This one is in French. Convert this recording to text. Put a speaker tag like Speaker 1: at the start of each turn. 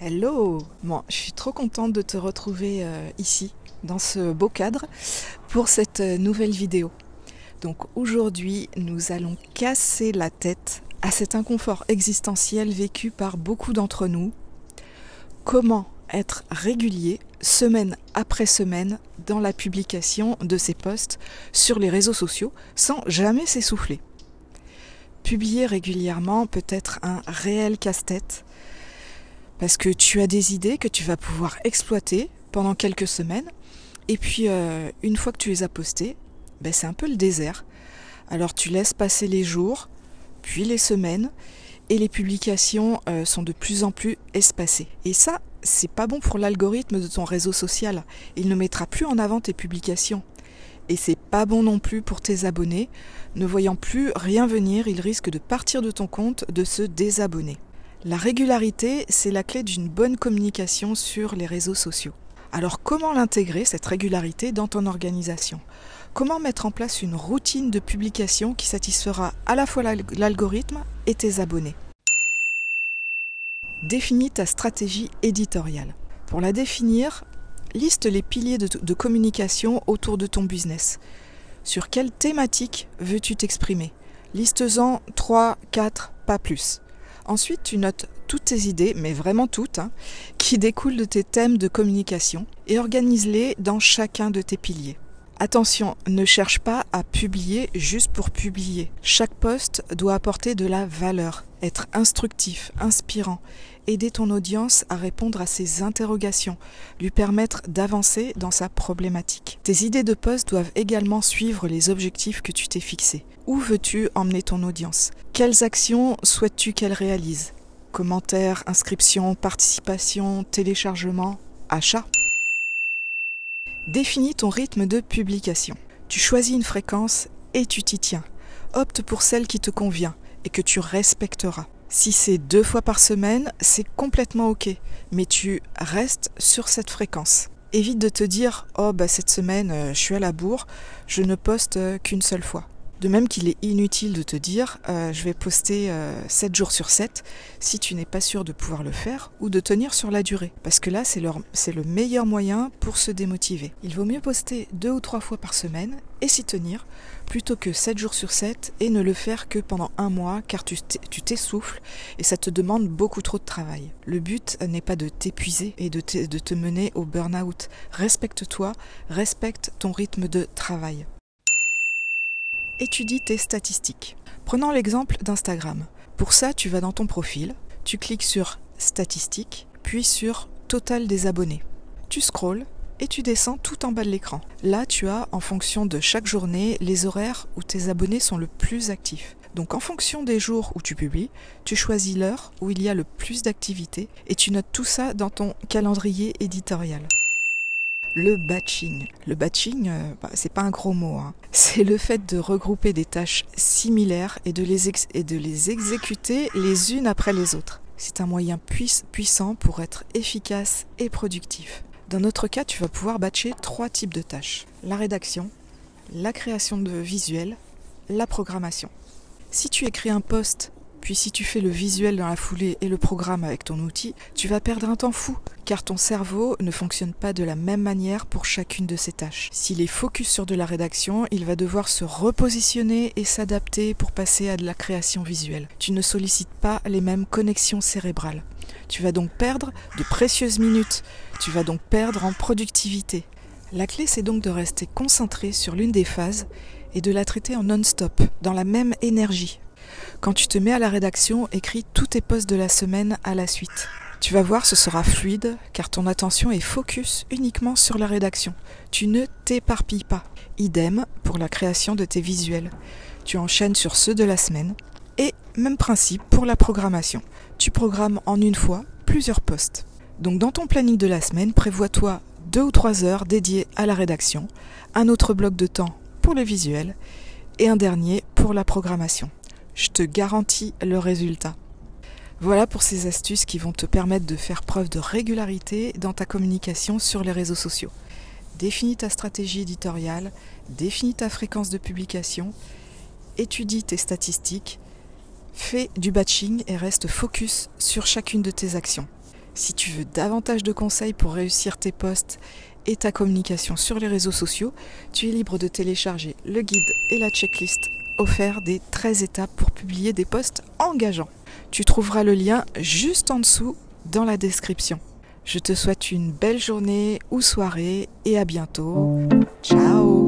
Speaker 1: Hello! Bon, je suis trop contente de te retrouver ici, dans ce beau cadre, pour cette nouvelle vidéo. Donc aujourd'hui, nous allons casser la tête à cet inconfort existentiel vécu par beaucoup d'entre nous. Comment être régulier, semaine après semaine, dans la publication de ces posts sur les réseaux sociaux, sans jamais s'essouffler. Publier régulièrement peut être un réel casse-tête, parce que tu as des idées que tu vas pouvoir exploiter pendant quelques semaines, et puis une fois que tu les as postées, c'est un peu le désert. Alors tu laisses passer les jours, puis les semaines, et les publications sont de plus en plus espacées. Et ça, c'est pas bon pour l'algorithme de ton réseau social. Il ne mettra plus en avant tes publications. Et c'est pas bon non plus pour tes abonnés. Ne voyant plus rien venir, ils risquent de partir de ton compte, de se désabonner. La régularité, c'est la clé d'une bonne communication sur les réseaux sociaux. Alors comment l'intégrer, cette régularité, dans ton organisation? Comment mettre en place une routine de publication qui satisfera à la fois l'algorithme et tes abonnés? Définis ta stratégie éditoriale. Pour la définir, liste les piliers de communication autour de ton business. Sur quelle thématique veux-tu t'exprimer? Liste-en 3, 4, pas plus. Ensuite, tu notes toutes tes idées, mais vraiment toutes, qui découlent de tes thèmes de communication et organise-les dans chacun de tes piliers. Attention, ne cherche pas à publier juste pour publier. Chaque post doit apporter de la valeur, être instructif, inspirant, aider ton audience à répondre à ses interrogations, lui permettre d'avancer dans sa problématique. Tes idées de post doivent également suivre les objectifs que tu t'es fixés. Où veux-tu emmener ton audience? Quelles actions souhaites-tu qu'elle réalise? Commentaires, inscriptions, participation, téléchargement, achat? Définis ton rythme de publication. Tu choisis une fréquence et tu t'y tiens. Opte pour celle qui te convient et que tu respecteras. Si c'est 2 fois par semaine, c'est complètement ok, mais tu restes sur cette fréquence. Évite de te dire « Oh, cette semaine, je suis à la bourre, je ne poste qu'une seule fois ». De même qu'il est inutile de te dire je vais poster 7 jours sur 7 si tu n'es pas sûr de pouvoir le faire ou de tenir sur la durée. Parce que là, c'est le meilleur moyen pour se démotiver. Il vaut mieux poster 2 ou 3 fois par semaine et s'y tenir plutôt que 7 jours sur 7 et ne le faire que pendant un mois car tu t'essouffles et ça te demande beaucoup trop de travail. Le but n'est pas de t'épuiser et de te mener au burn-out. Respecte-toi, respecte ton rythme de travail. Étudie tes statistiques. Prenons l'exemple d'Instagram. Pour ça, tu vas dans ton profil, tu cliques sur Statistiques, puis sur Total des abonnés. Tu scrolles et tu descends tout en bas de l'écran. Là, tu as, en fonction de chaque journée, les horaires où tes abonnés sont le plus actifs. Donc en fonction des jours où tu publies, tu choisis l'heure où il y a le plus d'activité et tu notes tout ça dans ton calendrier éditorial. Le batching. Le batching, c'est pas un gros mot. C'est le fait de regrouper des tâches similaires et de les exécuter les unes après les autres. C'est un moyen puissant pour être efficace et productif. Dans notre cas, tu vas pouvoir batcher 3 types de tâches. La rédaction, la création de visuels, la programmation. Si tu écris un post, puis si tu fais le visuel dans la foulée et le programme avec ton outil, tu vas perdre un temps fou, car ton cerveau ne fonctionne pas de la même manière pour chacune de ces tâches. S'il est focus sur de la rédaction, il va devoir se repositionner et s'adapter pour passer à de la création visuelle. Tu ne sollicites pas les mêmes connexions cérébrales. Tu vas donc perdre de précieuses minutes, tu vas donc perdre en productivité. La clé, c'est donc de rester concentré sur l'une des phases et de la traiter en non-stop, dans la même énergie. Quand tu te mets à la rédaction, écris tous tes posts de la semaine à la suite. Tu vas voir, ce sera fluide, car ton attention est focus uniquement sur la rédaction. Tu ne t'éparpilles pas. Idem pour la création de tes visuels. Tu enchaînes sur ceux de la semaine. Et même principe pour la programmation. Tu programmes en une fois plusieurs posts. Donc dans ton planning de la semaine, prévois-toi 2 ou 3 heures dédiées à la rédaction, un autre bloc de temps pour les visuels et un dernier pour la programmation. Je te garantis le résultat. Voilà pour ces astuces qui vont te permettre de faire preuve de régularité dans ta communication sur les réseaux sociaux. Définis ta stratégie éditoriale, définis ta fréquence de publication, étudie tes statistiques, fais du batching et reste focus sur chacune de tes actions. Si tu veux davantage de conseils pour réussir tes posts et ta communication sur les réseaux sociaux, tu es libre de télécharger le guide et la checklist offert des 13 étapes pour publier des posts engageants. Tu trouveras le lien juste en dessous dans la description. Je te souhaite une belle journée ou soirée et à bientôt. Ciao!